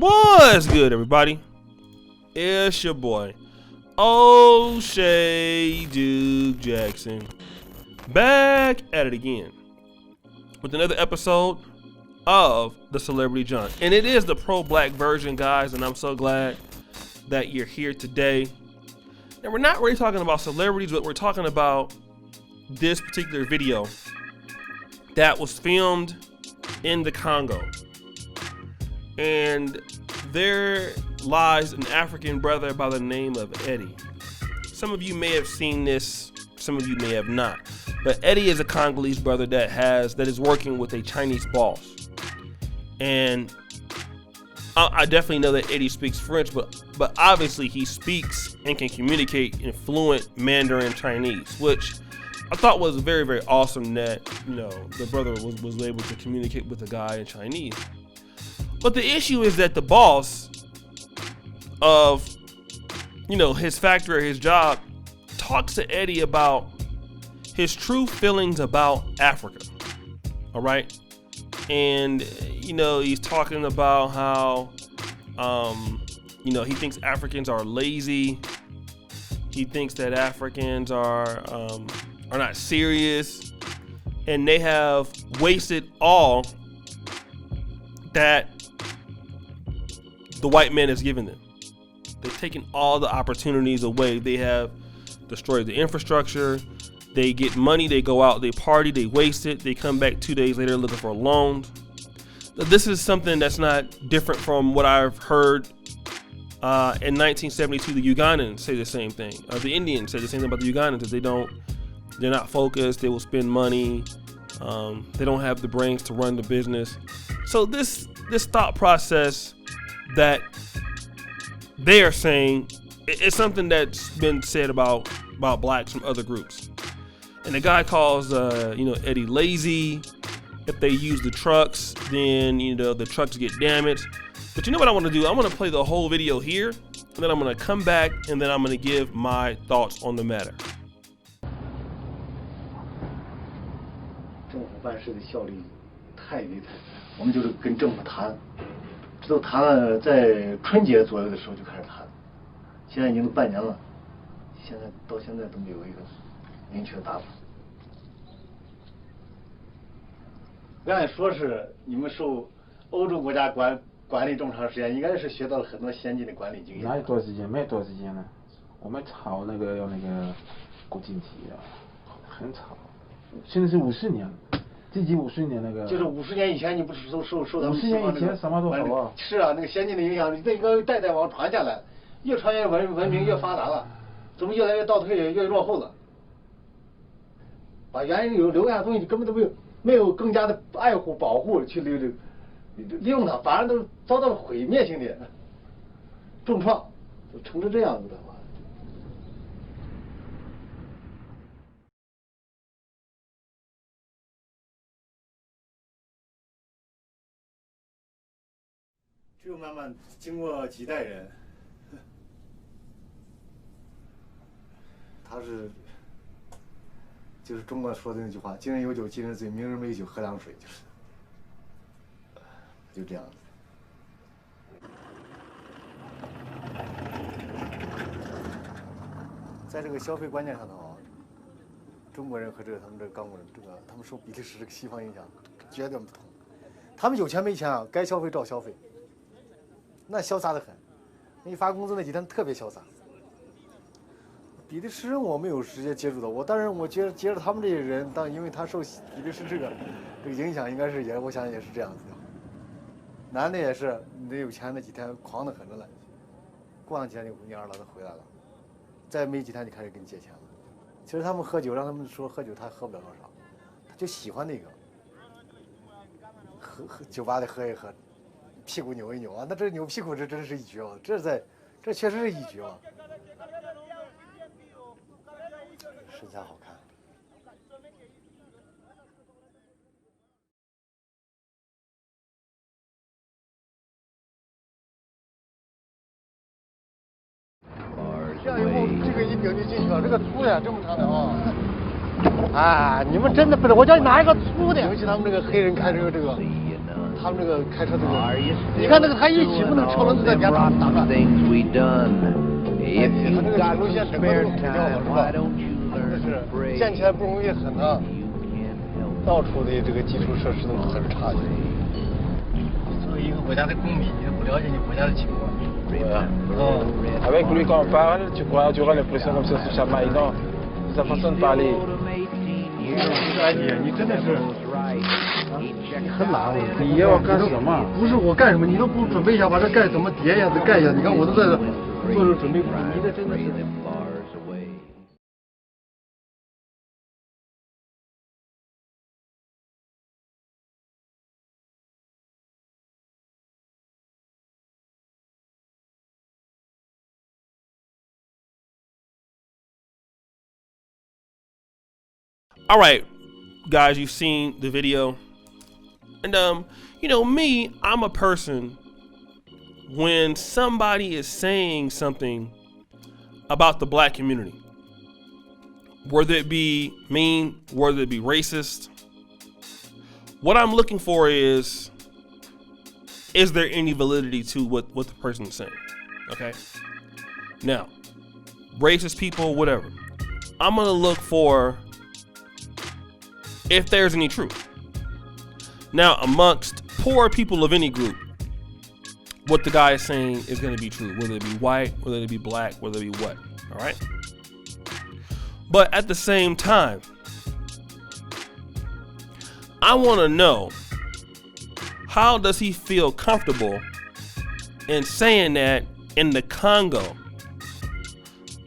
What's good, everybody? It's your boy, O'Shea Duke Jackson, back at it again with another episode of The Celebrity John. And it is the pro-black version, guys, and I'm so glad that you're here today. And we're not really talking about celebrities, but we're talking about this particular video that was filmed in the Congo. And there lies an African brother by the name of Eddie. Some of you may have seen this, some of you may have not. But Eddie is a Congolese brother that is working with a Chinese boss. And I definitely know that Eddie speaks French, but obviously he speaks and can communicate in fluent Mandarin Chinese, which I thought was very, very awesome that, the brother was able to communicate with a guy in Chinese. But the issue is that the boss of, his factory or his job talks to Eddie about his true feelings about Africa. All right. And, he's talking about how, he thinks Africans are lazy. He thinks that Africans are not serious, and they have wasted all that the white man has given them. They've taken all the opportunities away. They have destroyed the infrastructure. They get money, they go out, they party, they waste it. They come back 2 days later looking for loans. This is something that's not different from what I've heard in 1972. The Ugandans say the same thing. The Indians say the same thing about the Ugandans. That they're not focused. They will spend money. They don't have the brains to run the business. So this thought process that they are saying is something that's been said about blacks from other groups. And the guy calls Eddie lazy. If they use the trucks, then the trucks get damaged. But you know what I want to do? I want to play the whole video here, and then I'm going to come back, and then I'm going to give my thoughts on the matter. 政府办事的效率太低太低，我们就是跟政府谈，这都谈了，在春节左右的时候就开始谈，现在已经都半年了，到现在都没有一个明确的答复。刚才说是你们受欧洲国家管理这么长时间，应该是学到了很多先进的管理经验。哪有多少时间？没多少时间呢。我们炒要国经济啊，很炒。现在是50年，这几50年那个。就是50年以前，你不是受他们50年以前什么都好啊。是啊，那个先进的影响，这个代代往传下来，越传越文明越发达了，怎么越来越倒退，越落后了？把原来留下的东西根本都没有更加的爱护保护去利用它，反而都遭到了毁灭性的重创，都成这样子的话。只有慢慢经过几代人，就是中国说的那句话：“今人有酒今人醉，明人没酒喝凉水。”就这样子。在这个消费观念上头啊，中国人和他们这个刚果人，他们受比利时这个西方影响绝对不同。他们有钱没钱啊，该消费照消费，那潇洒得很。一发工资那几天特别潇洒。比利时人我没有直接接触到，当然我觉得接触他们这些人，因为他受比利时这个影响，应该是我想也是这样子的。男的也是，你有钱那几天狂得很着了，过上几天你二老子回来了，再没几天就开始给你借钱了。其实他们喝酒，让他们说喝酒，他喝不了多少，他就喜欢那个，喝酒吧里喝一喝，屁股扭一扭啊，那这扭屁股这真是一绝啊，这确实是一绝啊。身材好看。这样以后这个一顶就进去了，这个粗呀这么长的啊！哎，你们真的不是，我叫你拿一个粗的。尤其他们这个黑人开这个，他们这个开车这个，你看那个他一起步，那个车轮子在边上打转。哎，他那个铁路线整个都毁掉了，是吧？是建起来不容易很啊，到处的这个基础设施都很差劲。作为一个国家的公民，你不了解你国家的情况。Avec lui quand on parle, tu auras l'impression comme ça c'est Chamaï. Non, sa façon de parler. 你真的是很懒，你要干什么？不是我干什么，你都不准备一下，把这盖怎么叠呀，这盖一下。你看我都在这做着准备，你这真的是。All right, guys, you've seen the video. And, you know, me, I'm a person, when somebody is saying something about the black community, whether it be mean, whether it be racist, what I'm looking for is there any validity to what the person is saying? Okay. Now, racist people, whatever, I'm going to look for if there's any truth. Now, amongst poor people of any group, what the guy is saying is going to be true, whether it be white, whether it be black, whether it be what, all right? But at the same time, I want to know, how does he feel comfortable in saying that in the Congo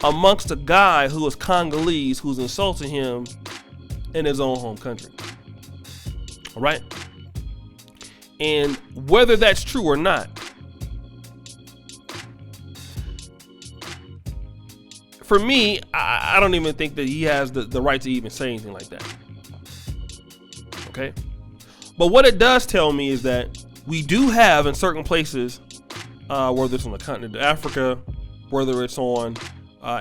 amongst a guy who is Congolese who's insulting him in his own home country? All right? And whether that's true or not, for me, I don't even think that he has the right to even say anything like that. Okay? But what it does tell me is that we do have in certain places, whether it's on the continent of Africa, whether it's on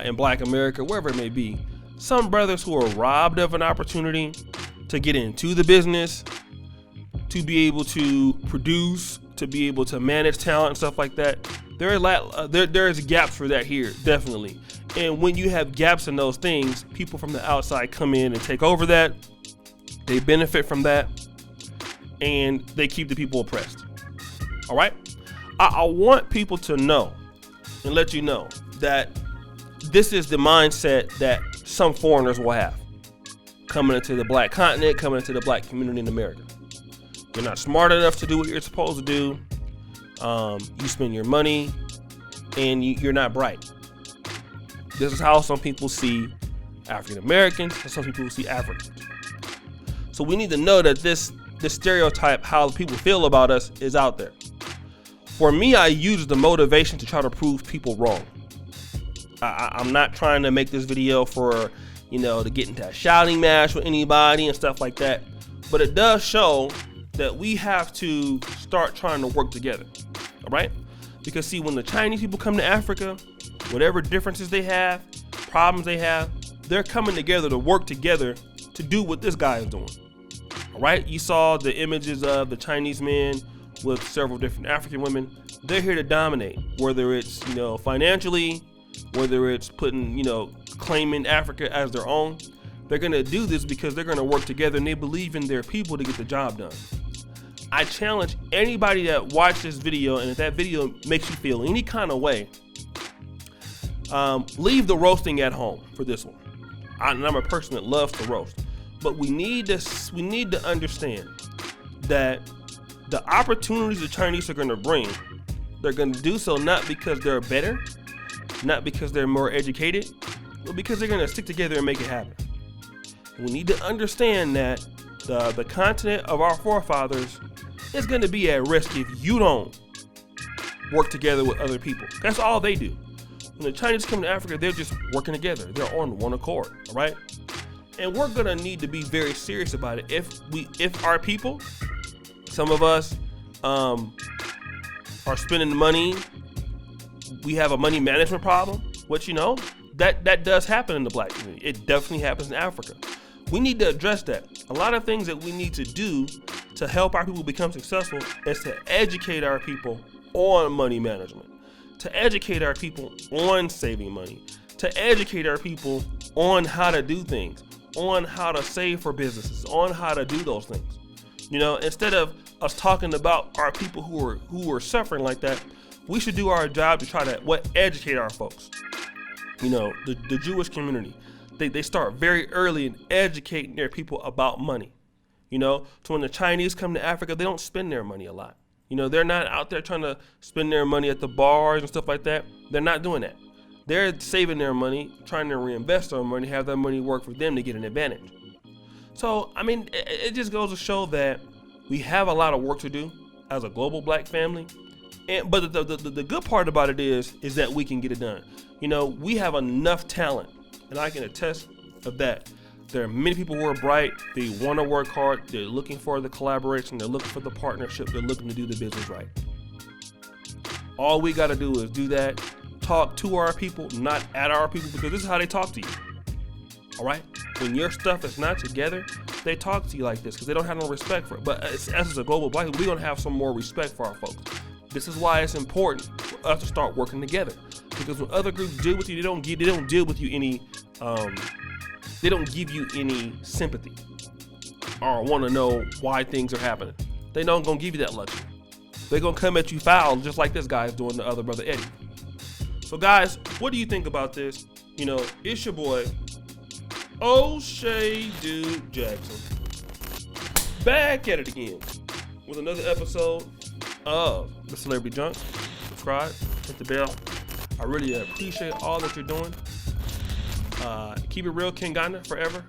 in Black America, wherever it may be, some brothers who are robbed of an opportunity to get into the business, to be able to produce, to be able to manage talent and stuff like that. There is gaps for that here, definitely. And when you have gaps in those things, people from the outside come in and take over that. They benefit from that, and they keep the people oppressed. All right? I want people to know and let you know that this is the mindset that some foreigners will have coming into the black continent, coming into the black community in America. You're not smart enough to do what you're supposed to do. You spend your money and you're not bright. This is how some people see African Americans, and some people see Africans. So we need to know that this stereotype, how people feel about us, is out there. For me, I use the motivation to try to prove people wrong. I'm not trying to make this video for, to get into a shouting match with anybody and stuff like that. But it does show that we have to start trying to work together. All right? Because see, when the Chinese people come to Africa, whatever differences they have, problems they have, they're coming together to work together to do what this guy is doing. All right? You saw the images of the Chinese men with several different African women. They're here to dominate, whether it's, financially, whether it's putting, claiming Africa as their own. They're going to do this because they're going to work together and they believe in their people to get the job done. I challenge anybody that watched this video, and if that video makes you feel any kind of way, leave the roasting at home for this one. I'm a person that loves to roast, but we need to understand that the opportunities the Chinese are going to bring, they're going to do so not because they're better, not because they're more educated, but because they're going to stick together and make it happen. We need to understand that the continent of our forefathers is going to be at risk if you don't work together with other people. That's all they do. When the Chinese come to Africa, they're just working together. They're on one accord, all right? And we're going to need to be very serious about it. If our people, some of us are spending the money, we have a money management problem, which, that does happen in the black community. It definitely happens in Africa. We need to address that. A lot of things that we need to do to help our people become successful is to educate our people on money management, to educate our people on saving money, to educate our people on how to do things, on how to save for businesses, on how to do those things. You know, instead of us talking about our people who are suffering like that, we should do our job to try to educate our folks. You know, the Jewish community, they start very early in educating their people about money. You know, so when the Chinese come to Africa, they don't spend their money a lot. You know, they're not out there trying to spend their money at the bars and stuff like that. They're not doing that. They're saving their money, trying to reinvest their money, have that money work for them to get an advantage. So, I mean, it just goes to show that we have a lot of work to do as a global black family. But the good part about it is that we can get it done. You know, we have enough talent, and I can attest of that. There are many people who are bright. They want to work hard. They're looking for the collaboration. They're looking for the partnership. They're looking to do the business right. All we got to do is do that. Talk to our people, not at our people, because this is how they talk to you. All right? When your stuff is not together, they talk to you like this because they don't have no respect for it. But as a global black, we're going to have some more respect for our folks. This is why it's important for us to start working together. Because when other groups deal with you, they don't deal with you any, they don't give you any sympathy or want to know why things are happening. They don't gonna give you that luxury. They're gonna come at you foul, just like this guy is doing to other brother Eddie. So guys, what do you think about this? You know, it's your boy, O'Shea Dude Jackson, back at it again with another episode of The Celebrity Junk. Subscribe, hit the bell. I really appreciate all that you're doing. Keep it real, King Ghana, forever.